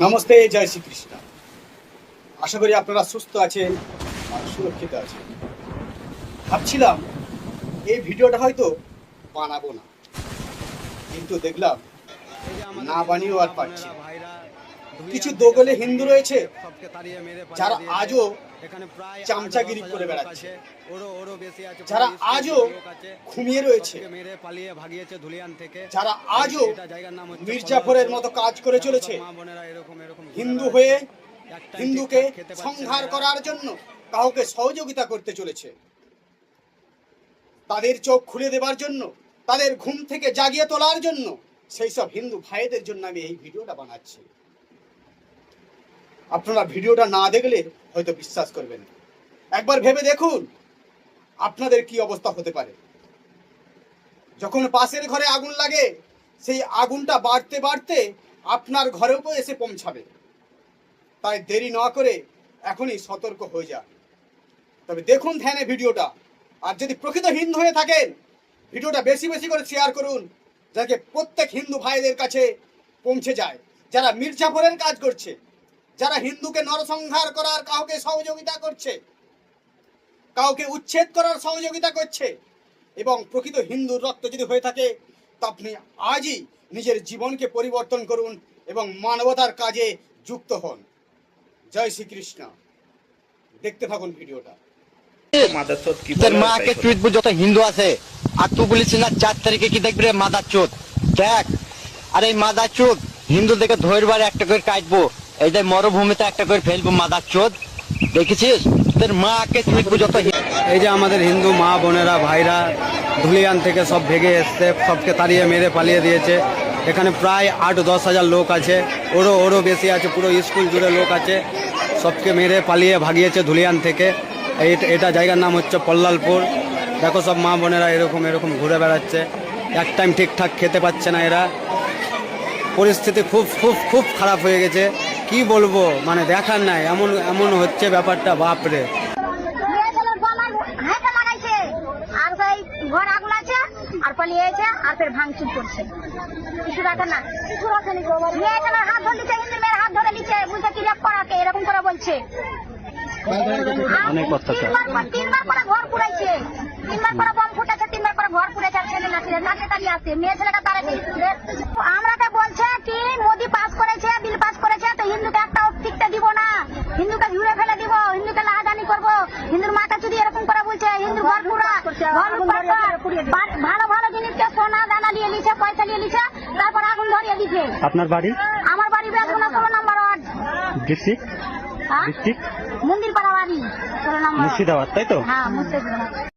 নমস্তে, জয় শ্রীকৃষ্ণ। আশা করি আপনারা সুস্থ আছেন আর সুরক্ষিত আছেন। ভাবছিলাম এই ভিডিওটা হয়তো বানাবো না, কিন্তু দেখলাম না বানিয়েও আর পারছি। কিছু দোগলে হিন্দু রয়েছে যারা আজও চামচাগিরি করে বেড়াচ্ছে, যারা আজও ঘুমিয়ে রয়েছে, যারা আজও মির্জাফরের মতো কাজ করে চলেছে। হিন্দু হয়ে হিন্দুকে সংহার করার জন্য কাউকে সহযোগিতা করতে চলেছে। তাদের চোখ খুলে দেবার জন্য, তাদের ঘুম থেকে জাগিয়ে তোলার জন্য সেই সব হিন্দু ভাইদের জন্য আমি এই ভিডিওটা বানাচ্ছি। আপনারা ভিডিওটা না দেখলে হয়তো বিশ্বাস করবেন। একবার ভেবে দেখুন আপনাদের কি অবস্থা হতে পারে। যখন পাশের ঘরে আগুন লাগে, সেই আগুনটা বাড়তে বাড়তে আপনার ঘরেও এসে পৌঁছাবে। তাই দেরি না করে এখনই সতর্ক হয়ে যান। তবে দেখুন ধ্যানে ভিডিওটা, আর যদি প্রকৃত হিন্দু হয়ে থাকেন ভিডিওটা বেশি বেশি করে শেয়ার করুন, যাতে প্রত্যেক হিন্দু ভাইদের কাছে পৌঁছে যায়। যারা মির্জাফরের কাজ করছে, যারা হিন্দুকে নরসংহার করার কাউকে সহযোগিতা করছে, কাউকে উচ্ছেদ করার সহযোগিতা করছে, এবং প্রকৃত হিন্দুর রক্ত যদি হয়ে থাকে তা আপনি আজই নিজের জীবনকে পরিবর্তন করুন এবং মানবতার কাজে যুক্ত হন। জয় শ্রীকৃষ্ণ। দেখতে থাকুন ভিডিওটা। মাকে চুইতবো যত হিন্দু আছে, আর তুই বলিস না 4 তারিখে কি দেখবি রে মাদার চোদ। দেখ, আর এই মাদার চোদ হিন্দু দেখে ধরবার একটা করে কাটবো, এই যে মরুভূমিতে একটা করে ফেলবো মাদার চোদ। দেখেছিস তোর মাকে চুইতবো যত। এই যে আমাদের হিন্দু মা বোনেরা ভাইরা ধুলিয়ান থেকে সব ভেগে এসছে, সবকে তাড়িয়ে মেরে পালিয়ে দিয়েছে। এখানে প্রায় 8-10 হাজার লোক আছে, ওরও বেশি আছে, পুরো স্কুল জুড়ে লোক আছে। সবকে মেরে পালিয়ে ভাগিয়েছে ধুলিয়ান থেকে। এটা জায়গার নাম হচ্ছে পল্লালপুর। দেখো সব মা বোনেরা এরকম ঘুরে বেড়াচ্ছে, এক টাইম ঠিকঠাক খেতে পাচ্ছে না এরা। পরিস্থিতি খুব খুব খুব খারাপ হয়ে গেছে, কি বলবো, মানে দেখার নাই, এমন হচ্ছে ব্যাপারটা, বাপরে। ঘর আগুন আছে আর পালিয়েছে আর ফের ভাঙচুর করছে। কিছু দেখা না, মেয়েটার হাত ধরে নিচ্ছে, হিন্দু মেয়ের হাত ধরে নিচ্ছে, বুঝতে কি রেপ করাকে এরকম করে বলছে। তিনবার করে ঘর পুড়াইছে, 3বার করে বম ফুটেছে, 3বার করে ঘর পুড়েছে। আর ছেলে নাচে দাঁড়িয়ে আছে, মেয়ে ছেলেটা তাড়াতে। আমরাকে বলছে কি মোদি পাস করেছে, বিল পাস করেছে, তো হিন্দুকে একটা টিকতে দিব না, হিন্দুকে ঝুড়ে ফেলে দিব, হিন্দুকে লাহাজানি করবো, হিন্দুর মাকে যদি এরকম করে বলছে। হিন্দু ঘর পুরা, ভালো ভালো জিনিসকে সোনা দানা দিয়ে নিছে, পয়সা দিয়ে নিছে, তারপর আগুন ধরিয়ে দিছে। আপনার বাড়ি? আমার বাড়ি বেগুনা 16 নম্বর ওয়ার্ড, ডিস্ট্রিক্ট মন্দির পাড়া বাড়ি, 16 নম্বর, মুর্শিদাবাদ, তাই তো? হ্যাঁ, মুর্শিদাবাদ।